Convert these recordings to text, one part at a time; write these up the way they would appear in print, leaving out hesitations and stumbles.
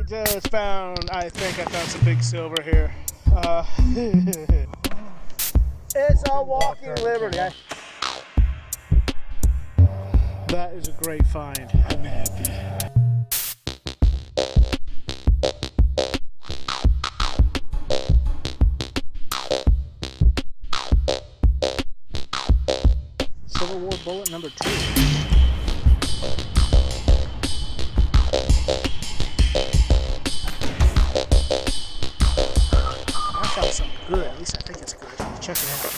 guys, I think I found some big silver here. It's a walking liberty. That is a great find. I'm happy. Civil War bullet number 2. Something good, at least I think it's good. Check it out.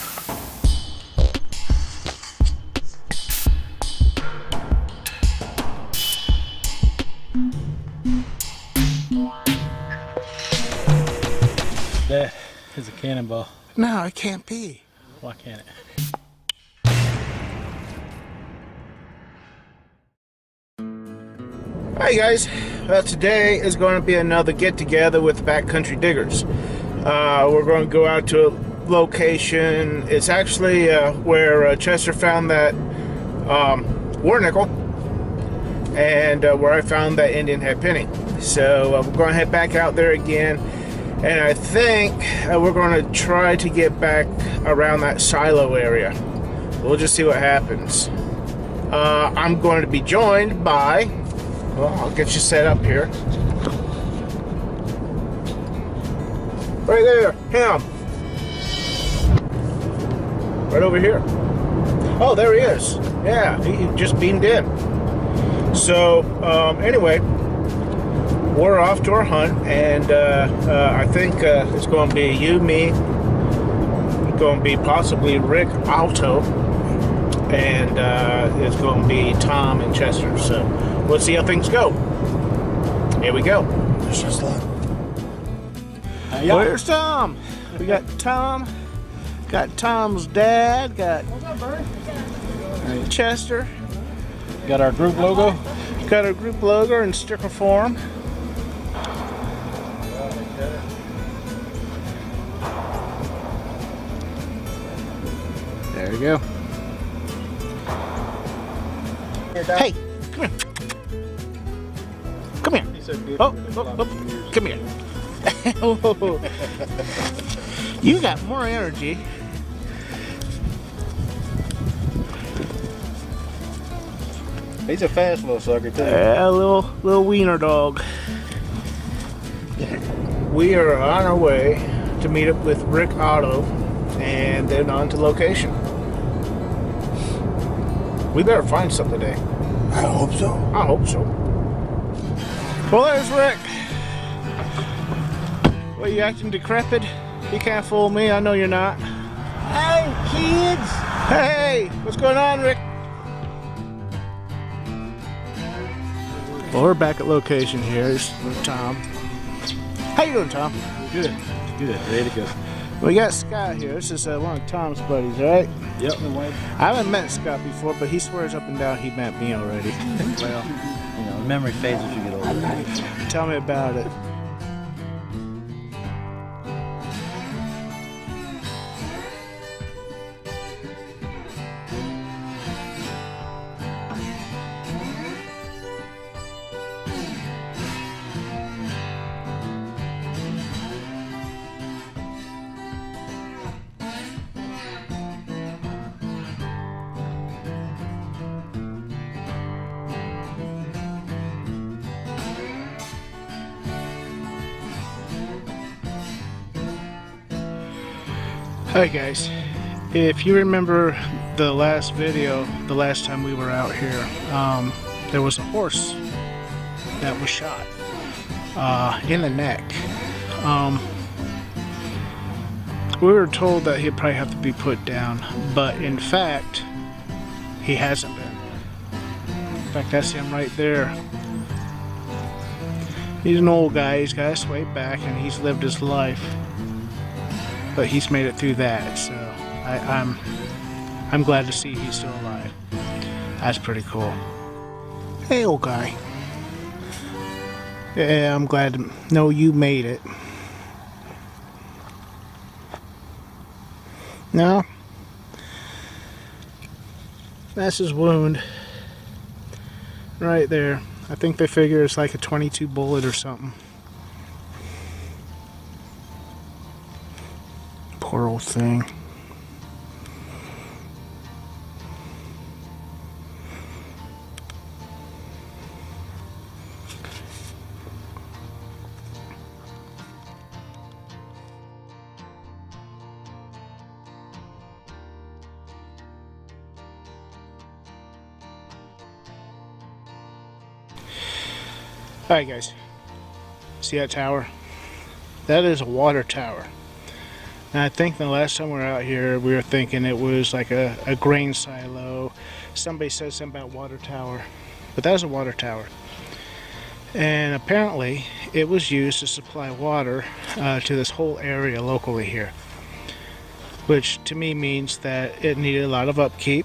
That is a cannonball. No, it can't be. Why can't it? Hi guys, today is going to be another get together with the Backcountry Diggers. We're going to go out to a location. It's actually where Chester found that war nickel, and where I found that Indian head penny. So we're going to head back out there again, and I think we're going to try to get back around that silo area. We'll just see what happens. I'm going to be joined by, well, I'll get you set up here. Right there, him. Right over here. Oh, there he is. Yeah, he just beamed in. So, anyway, we're off to our hunt, and I think it's going to be you, me, it's going to be possibly Rick Alto, and it's going to be Tom and Chester. So, let's see how things go. Here we go. Wish us luck. Where's Tom? We got Tom. Got Tom's dad. Got Chester. Got our group logo. Got our group logo in sticker form. There we go. Hey, come here. Come here. Oh, come here. You got more energy. He's a fast little sucker too. Yeah, little wiener dog. We are on our way to meet up with Rick Otto, and then on to location. We better find something today. I hope so. I hope so. Well, there's Rick. What, you acting decrepit? You can't fool me, I know you're not. Hey, kids! Hey, what's going on, Rick? Well, we're back at location here. It's with Tom. How you doing, Tom? Good. Good. Ready to go. We got Scott here. This is one of Tom's buddies, right? Yep. I haven't met Scott before, but he swears up and down he met me already. Well, you know, memory fades as you get older. Tell me about it. Hi guys, if you remember the last video, the last time we were out here, there was a horse that was shot in the neck. We were told that he'd probably have to be put down, but in fact, he hasn't been. In fact, that's him right there. He's an old guy, he's got his way back, and he's lived his life. But he's made it through that, so I'm glad to see he's still alive. That's pretty cool. Hey, old guy. Yeah, I'm glad to know you made it. No, that's his wound right there. I think they figure it's like a 22 bullet or something. Poor old thing. Alright guys, see that tower? That is a water tower. And I think the last time we were out here we were thinking it was like a grain silo. Somebody said something about water tower, but that is a water tower. And apparently it was used to supply water to this whole area locally here. Which to me means that it needed a lot of upkeep.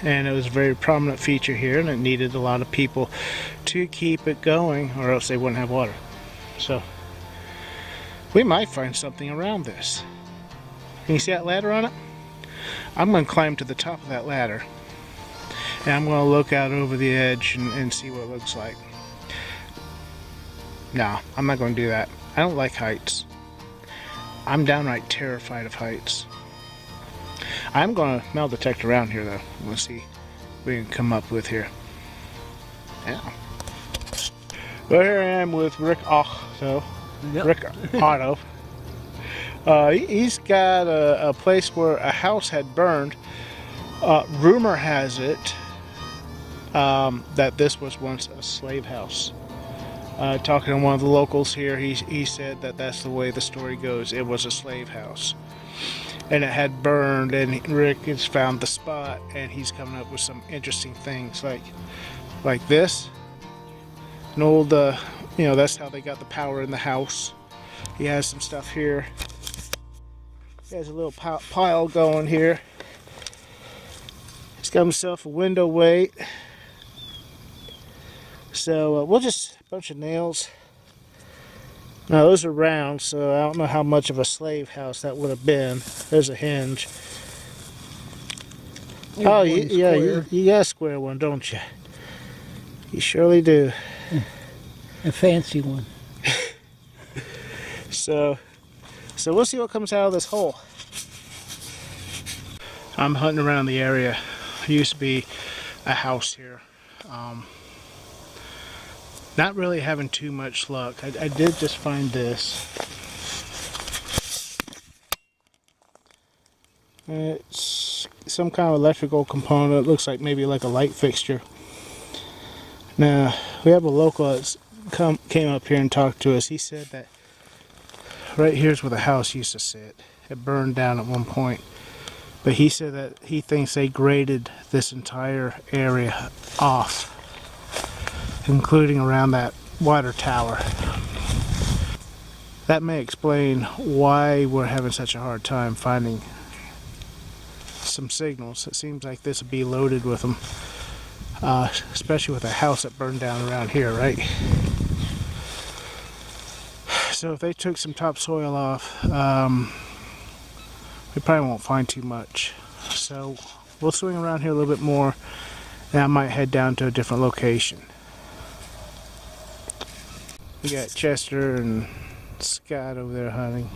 And it was a very prominent feature here, and it needed a lot of people to keep it going, or else they wouldn't have water. So we might find something around this. Can you see that ladder on it? I'm going to climb to the top of that ladder, and I'm going to look out over the edge and see what it looks like. No, I'm not going to do that. I don't like heights. I'm downright terrified of heights. I'm going to metal detect around here though. We'll see what we can come up with here. Yeah. Well, here I am with Rick Otto. Yep. Rick Otto. He's got a place where a house had burned. Rumor has it that this was once a slave house. Talking to one of the locals here, he said that that's the way the story goes. It was a slave house. And it had burned, and Rick has found the spot, and he's coming up with some interesting things like this. An old, that's how they got the power in the house. He has some stuff here. He has a little pile going here. He's got himself a window weight. So we'll just a bunch of nails. Now those are round, so I don't know how much of a slave house that would have been. There's a hinge. Oh, yeah, you got a square one, don't you? You surely do. A fancy one. So we'll see what comes out of this hole. I'm hunting around the area. There used to be a house here. Not really having too much luck. I did just find this. It's some kind of electrical component. It looks like maybe like a light fixture. Now, we have a local that's came up here and talked to us. He said that right here's where the house used to sit. It burned down at one point. But he said that he thinks they graded this entire area off, including around that water tower. That may explain why we're having such a hard time finding some signals. It seems like this would be loaded with them, especially with a house that burned down around here, right? So if they took some topsoil off, we probably won't find too much. So we'll swing around here a little bit more, and I might head down to a different location. We got Chester and Scott over there hunting.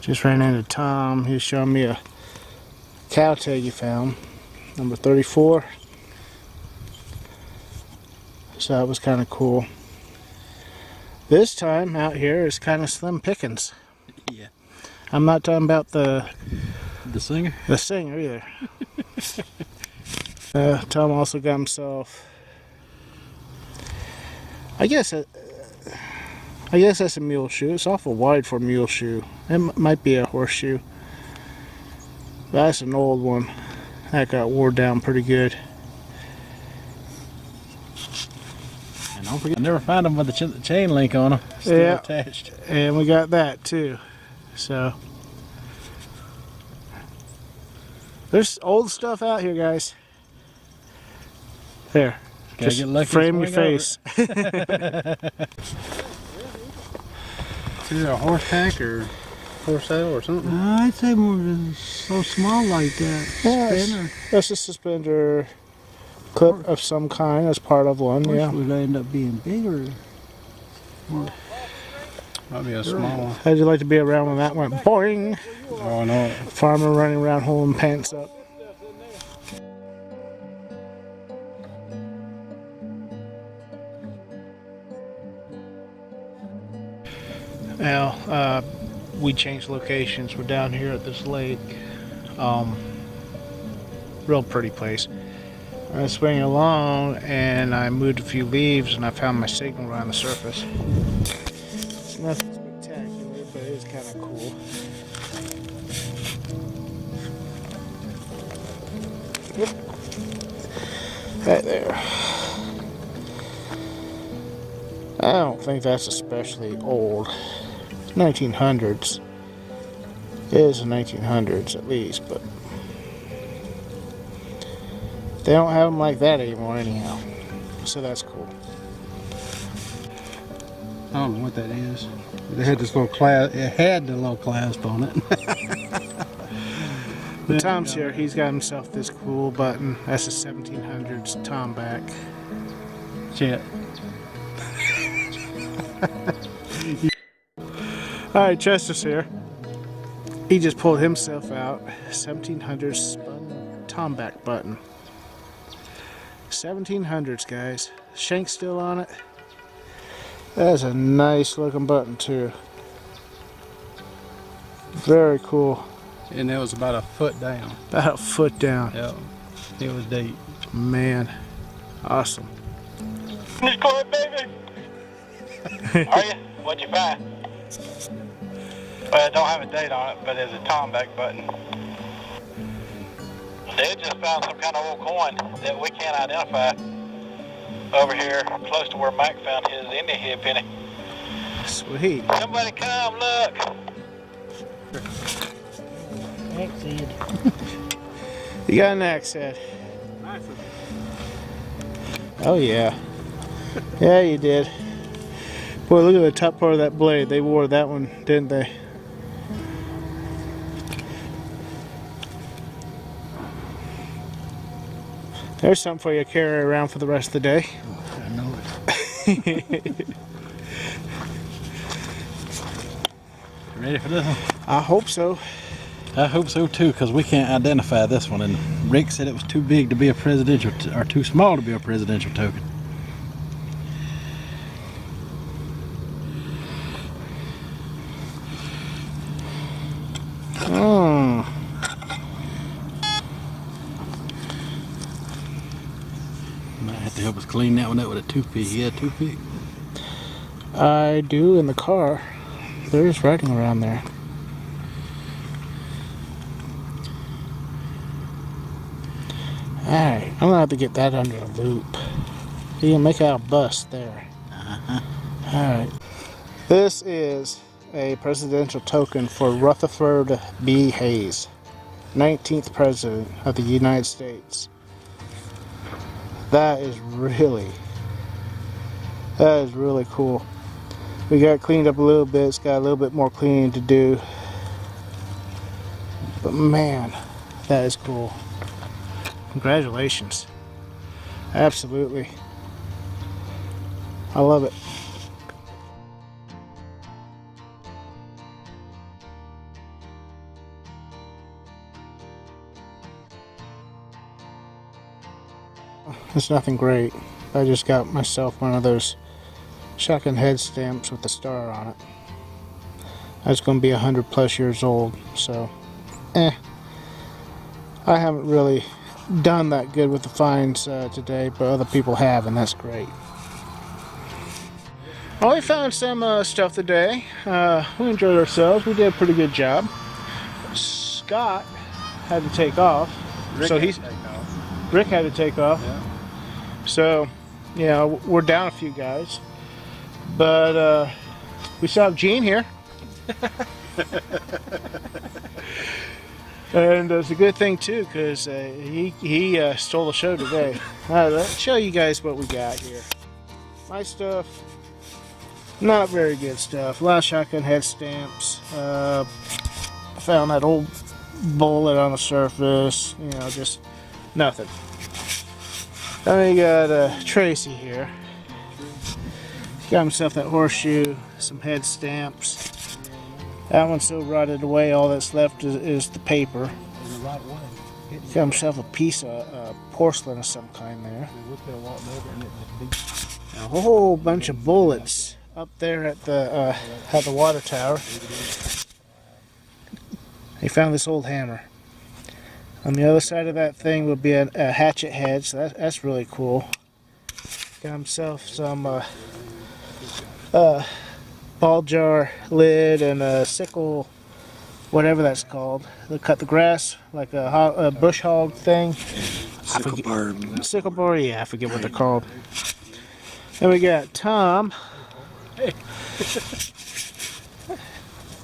Just ran into Tom. He's showing me a cow tag he found, number 34. So that was kind of cool. This time out here is kind of slim pickings. Yeah. I'm not talking about the singer? The singer either. Tom also got himself, I guess that's a mule shoe. It's awful wide for a mule shoe. It might be a horseshoe. That's an old one. That got wore down pretty good. And don't forget, I never found them with the chain link on them. Still attached. And we got that too. So there's old stuff out here, guys. There. Just get lucky, frame your face. Is it a horse tack or horse saddle or something? I'd say more than so small like that. Yeah, Spinner. that's a suspender. clip of some kind as part of one. Yeah. Would end up being bigger. Might be a small one. How'd you like to be around when that went boing? Oh, I know. Farmer running around holding pants up. Now, we changed locations. We're down here at this lake. Real pretty place. I was swinging along and I moved a few leaves and I found my signal right on the surface. It's nothing spectacular, but it is kind of cool. Yep. Right there. I don't think that's especially old. 1900s. It is the 1900s at least, but they don't have them like that anymore anyhow. So that's cool. I don't know what that is. They had this little clasp. It had the little clasp on it. But Tom's here. He's got himself this cool button. That's a 1700s Tomback. Shit. Alright, Chester's here. He just pulled himself out. 1700s spun Tomback button. 1700s, guys. Shank still on it. That's a nice looking button too. Very cool. And it was about a foot down. About a foot down. Yeah. It was deep. Man. Awesome. Just go ahead, baby. Are you? What'd you find? Well, it don't have a date on it, but it's a Tomback button. They just found some kind of old coin that we can't identify over here, close to where Mac found his Indian head penny. Sweet. Somebody come, look. Axe head. You got an axe head. Oh yeah. Yeah, you did. Boy, look at the top part of that blade. They wore that one, didn't they? There's something for you to carry around for the rest of the day. I know it. Ready for this one? I hope so. I hope so too, because we can't identify this one. And Rick said it was too big to be a presidential, or too small to be a presidential token. Might have to help us clean that one up with a toothpick. Yeah, toothpick. I do in the car. There's writing around there. Alright, I'm gonna have to get that under a loop. You can make out a bust there. Alright. This is a presidential token for Rutherford B. Hayes, 19th President of the United States. That is really cool. We got it cleaned up a little bit. It's got a little bit more cleaning to do. But man, that is cool. Congratulations. Absolutely. I love it. It's nothing great. I just got myself one of those shotgun head stamps with the star on it. That's going to be 100+ years old, so I haven't really done that good with the finds today, but other people have, and that's great. Well, we found some stuff today. We enjoyed ourselves. We did a pretty good job. Scott had to take off. Rick had to take off. Yeah. So, yeah, we're down a few guys. But we still have Gene here. And it's a good thing too, because he stole the show today. Alright, let's show you guys what we got here. My stuff, not very good stuff. A lot of shotgun head stamps. Found that old bullet on the surface. You know, just nothing. Then we got Tracy here. He got himself that horseshoe, some head stamps. That one's so rotted away, all that's left is the paper. In the right way. He got himself a piece of porcelain of some kind there. A whole bunch of bullets up there at the water tower. He found this old hammer. On the other side of that thing would be a hatchet head, so that's really cool. Got himself some ball jar lid and a sickle, whatever that's called. They cut the grass like a bush hog thing. Sickle burr. Sickle burr, yeah, I forget what they're called. Then we got Tom.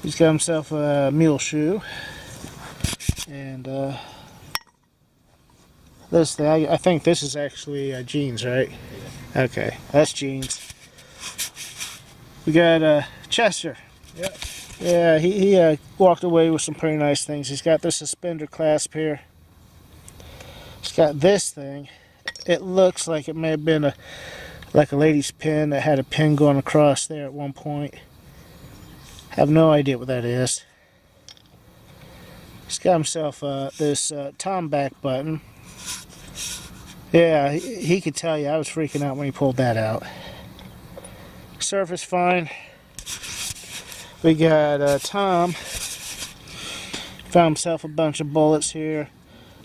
He's got himself a mule shoe. And this thing, I think this is actually jeans, right? Okay, that's jeans. We got Chester. Yep. Yeah, he walked away with some pretty nice things. He's got this suspender clasp here. He's got this thing. It looks like it may have been like a lady's pin that had a pin going across there at one point. Have no idea what that is. He's got himself this Tomback button. Yeah, he could tell you I was freaking out when he pulled that out. Surface fine. We got Tom. Found himself a bunch of bullets here.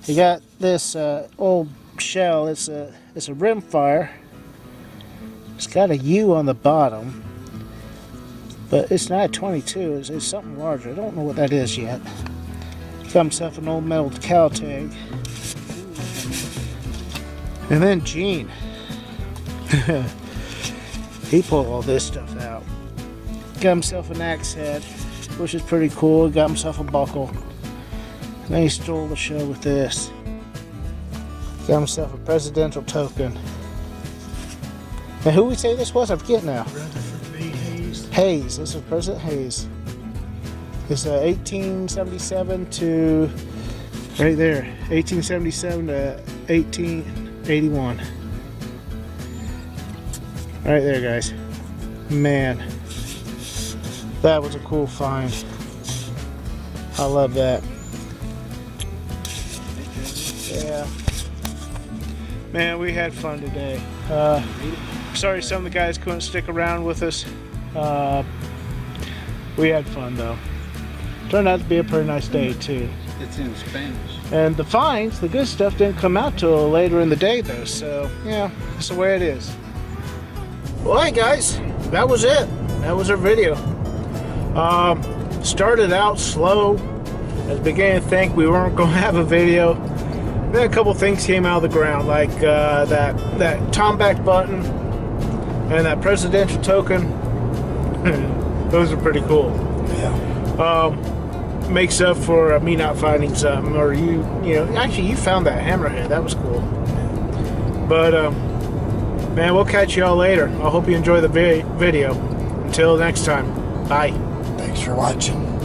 He got this old shell. It's a rimfire. It's got a U on the bottom, but it's not a 22. It's something larger. I don't know what that is yet. He got himself an old metal cow tag. And then Gene. He pulled all this stuff out. Got himself an axe head, which is pretty cool. Got himself a buckle. And then he stole the show with this. Got himself a presidential token. Now, who we say this was? I forget now. Rutherford B. Hayes. Hayes. This is President Hayes. It's 1877 to right there. 1877 to 1881. Right there, guys. Man, that was a cool find. I love that. Yeah. Man, we had fun today. Sorry some of the guys couldn't stick around with us. We had fun though. Turned out to be a pretty nice day too. It's in Spanish. And the finds, the good stuff, didn't come out till later in the day though, so yeah, that's the way it is. Well, hey guys, that was it. That was our video. Started out slow. I was beginning to think we weren't going to have a video. Then a couple things came out of the ground, like that Tomback button and that presidential token. Those are pretty cool. Yeah. Makes up for me not finding something, or you know, actually you found that hammerhead. That was cool. But man, we'll catch y'all later. I hope you enjoy the video. Until next time, bye. Thanks for watching.